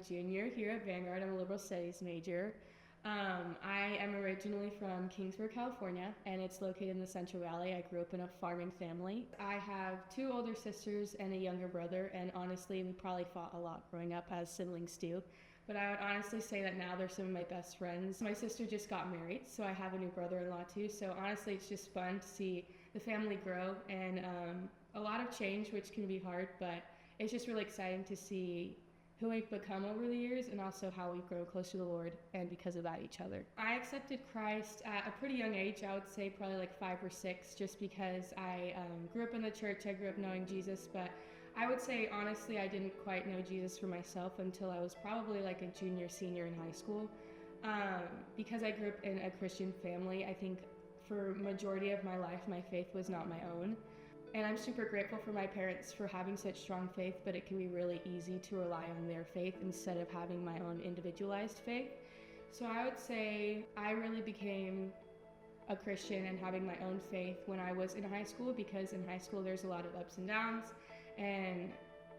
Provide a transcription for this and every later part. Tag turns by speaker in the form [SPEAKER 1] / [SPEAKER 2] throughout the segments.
[SPEAKER 1] junior here at Vanguard. I'm a liberal studies major. I am originally from Kingsburg, California, and it's located in the Central Valley. I grew up in a farming family. I have two older sisters and a younger brother, and honestly, we probably fought a lot growing up, as siblings do. But I would honestly say that now they're some of my best friends. My sister just got married, so I have a new brother-in-law too. So honestly, it's just fun to see the family grow, and a lot of change, which can be hard, but it's just really exciting to see who we've become over the years and also how we grow close to the Lord, and because of that, each other. I accepted Christ at a pretty young age. I would say probably like 5 or 6, just because I grew up in the church. I grew up knowing Jesus, but I would say honestly I didn't quite know Jesus for myself until I was probably like a junior, senior in high school. Because I grew up in a Christian family, I think for majority of my life my faith was not my own. And I'm super grateful for my parents for having such strong faith, but it can be really easy to rely on their faith instead of having my own individualized faith. So I would say I really became a Christian and having my own faith when I was in high school, because in high school there's a lot of ups and downs and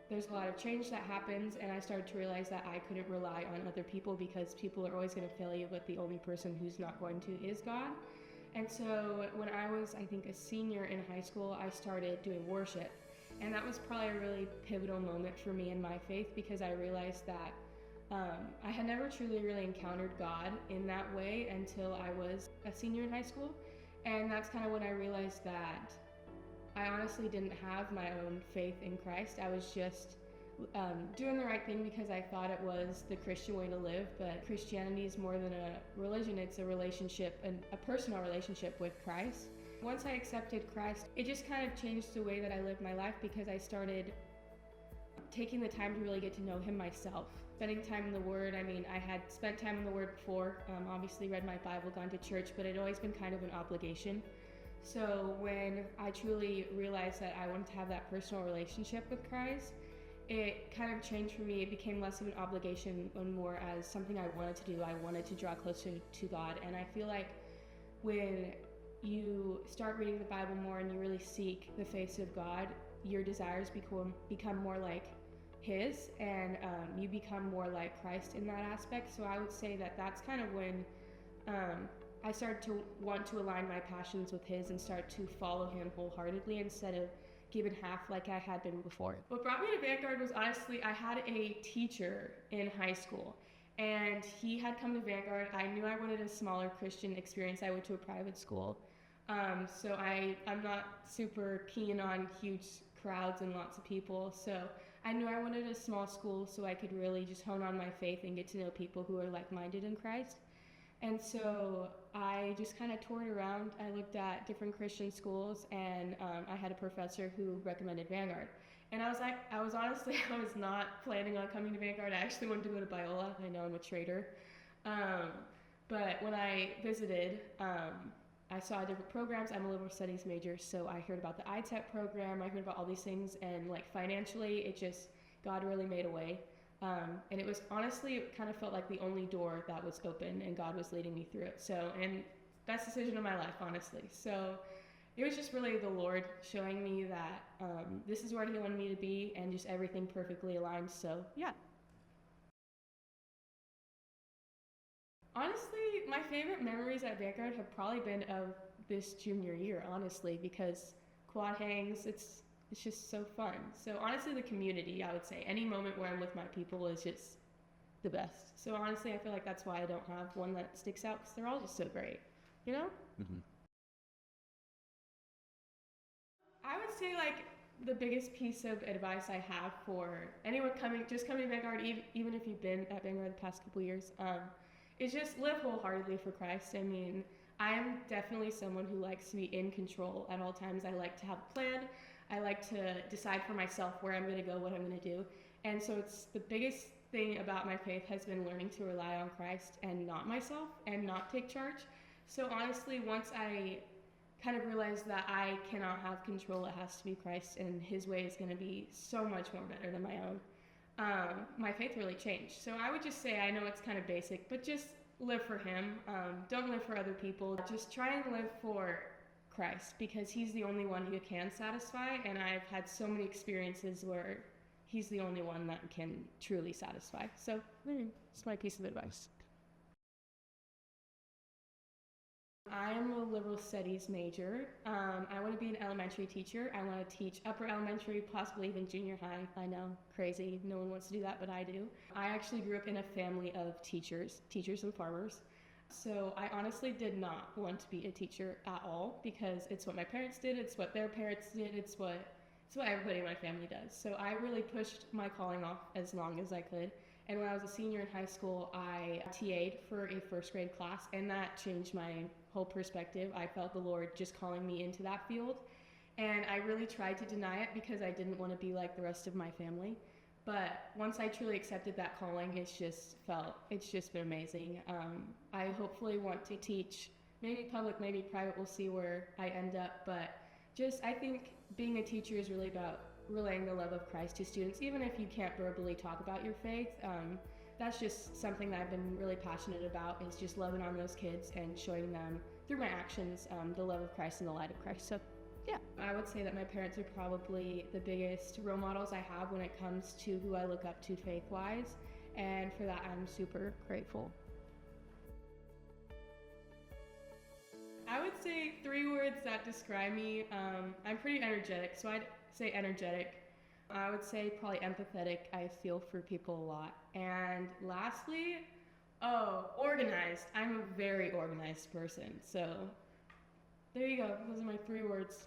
[SPEAKER 1] there's a lot of change that happens, and I started to realize that I couldn't rely on other people because people are always going to fail you, but the only person who's not going to is God. And so when I was, I think, a senior in high school, I started doing worship. And that was probably a really pivotal moment for me in my faith, because I realized that I had never truly really encountered God in that way until I was a senior in high school. And that's kind of when I realized that I honestly didn't have my own faith in Christ. I was just doing the right thing because I thought it was the Christian way to live, but Christianity is more than a religion. It's a relationship, and a personal relationship with Christ. Once I accepted Christ, it just kind of changed the way that I lived my life, because I started taking the time to really get to know Him myself. Spending time in the Word. I mean, I had spent time in the Word before, obviously read my Bible, gone to church, but it had always been kind of an obligation. So when I truly realized that I wanted to have that personal relationship with Christ, it kind of changed for me. It became less of an obligation and more as something I wanted to do. I wanted to draw closer to God. And I feel like when you start reading the Bible more and you really seek the face of God, your desires become more like His, and you become more like Christ in that aspect. So I would say that that's kind of when I started to want to align my passions with His and start to follow Him wholeheartedly instead of give it half like I had been before. What brought me to Vanguard was, honestly, I had a teacher in high school, and he had come to Vanguard. I knew I wanted a smaller Christian experience. I went to a private school, so I'm not super keen on huge crowds and lots of people, so I knew I wanted a small school so I could really just hone on my faith and get to know people who are like-minded in Christ. And so I just kind of toured around. I looked at different Christian schools, and I had a professor who recommended Vanguard. And I was not planning on coming to Vanguard. I actually wanted to go to Biola. I know I'm a traitor. But when I visited, I saw different programs. I'm a liberal studies major, so I heard about the iTech program. I heard about all these things, and like financially, God really made a way. And it was honestly, it kind of felt like the only door that was open, and God was leading me through it. So, and best decision of my life, honestly. So it was just really the Lord showing me that this is where He wanted me to be, and just everything perfectly aligned. So yeah. Honestly, my favorite memories at Vanguard have probably been of this junior year, honestly, because quad hangs, it's just so fun. So honestly, the community, I would say, any moment where I'm with my people is just the best. So honestly, I feel like that's why I don't have one that sticks out, because they're all just so great, you know?
[SPEAKER 2] Mm-hmm.
[SPEAKER 1] I would say like the biggest piece of advice I have for anyone coming to Vanguard, even if you've been at Vanguard the past couple years, is just live wholeheartedly for Christ. I mean, I'm definitely someone who likes to be in control at all times. I like to have a plan. I like to decide for myself where I'm going to go, what I'm going to do. And so it's the biggest thing about my faith has been learning to rely on Christ and not myself, and not take charge. So honestly, once I kind of realized that I cannot have control, it has to be Christ, and His way is going to be so much more better than my own, my faith really changed. So I would just say, I know it's kind of basic, but just live for Him. Don't live for other people. Just try and live for Christ, because He's the only one who can satisfy. And I've had so many experiences where he's the only one that can truly satisfy. So it's my piece of advice. I am a liberal studies major. I want to be an elementary teacher. I want to teach upper elementary, possibly even junior high. I know, crazy. No one wants to do that, but I do. I actually grew up in a family of teachers and farmers. So I honestly did not want to be a teacher at all because it's what my parents did, it's what their parents did, it's what everybody in my family does. So I really pushed my calling off as long as I could. And when I was a senior in high school, I TA'd for a first grade class, and that changed my whole perspective. I felt the Lord just calling me into that field. And I really tried to deny it because I didn't want to be like the rest of my family. But once I truly accepted that calling, it's just been amazing. I hopefully want to teach, maybe public, maybe private, we'll see where I end up. But I think being a teacher is really about relaying the love of Christ to students, even if you can't verbally talk about your faith. That's just something that I've been really passionate about, is just loving on those kids and showing them through my actions the love of Christ and the light of Christ. So yeah, I would say that my parents are probably the biggest role models I have when it comes to who I look up to faith-wise, and for that I'm super grateful. I would say 3 words that describe me. I'm pretty energetic, so I'd say energetic. I would say probably empathetic. I feel for people a lot. And lastly, organized. I'm a very organized person. So there you go. Those are my 3 words.